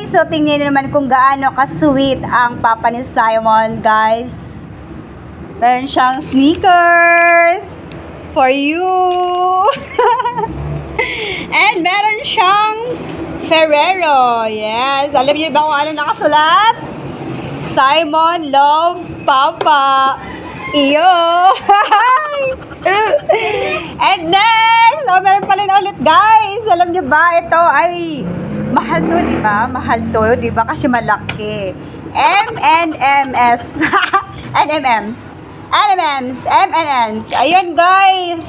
guys. So, tingnan nyo naman kung gaano ka-sweet ang papa ni Simon, guys. Meron siyang sneakers for you. And meron siyang Ferrero. Yes. Alam niyo ba kung ano nakasulat? Simon love Papa. Iyo. And next, meron pa rin ulit, guys. Alam niyo ba, ito ay mahal to, di ba? Mahal to, di ba? Kasi malaki. M&M's. M&M's. Ayun, guys.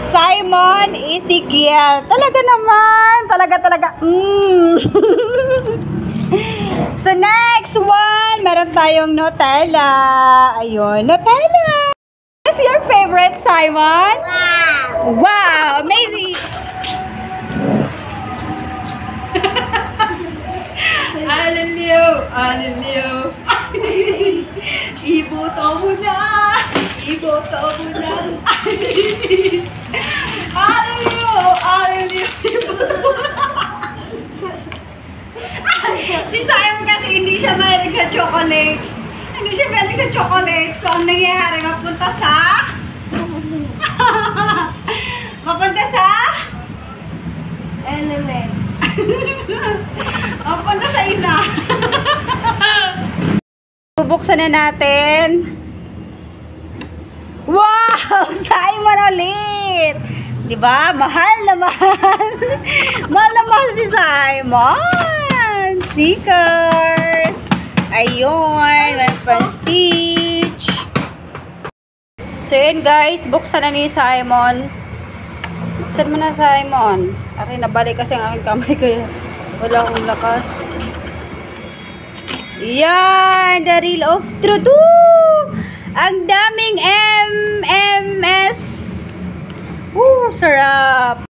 Simon Ezekiel. Talaga naman. Talaga. So, next one. Meron tayong Nutella. Ayun, Nutella. What's your favorite, Simon? Wow, amazing. Aliliw. Iboto mo na. Aliliw. Si Simon kasi hindi siya mahilig sa chocolates. So, ang nangyayari, mapunta sa element. Mapunta sa ina. Bubuksan na natin. Wow! Simon ulit! Diba? Mahal na mahal. Mahal na mahal si Simon. Stickers. Ayun. Meron pang Stitch. So, yun guys. Buksan na ni Simon. Buksan mo na, Simon. Aray, nabalik kasi ang aking kamay ko. Wala akong lakas. Yan. The Reel of Truth. Ang daming MMS. Sarap.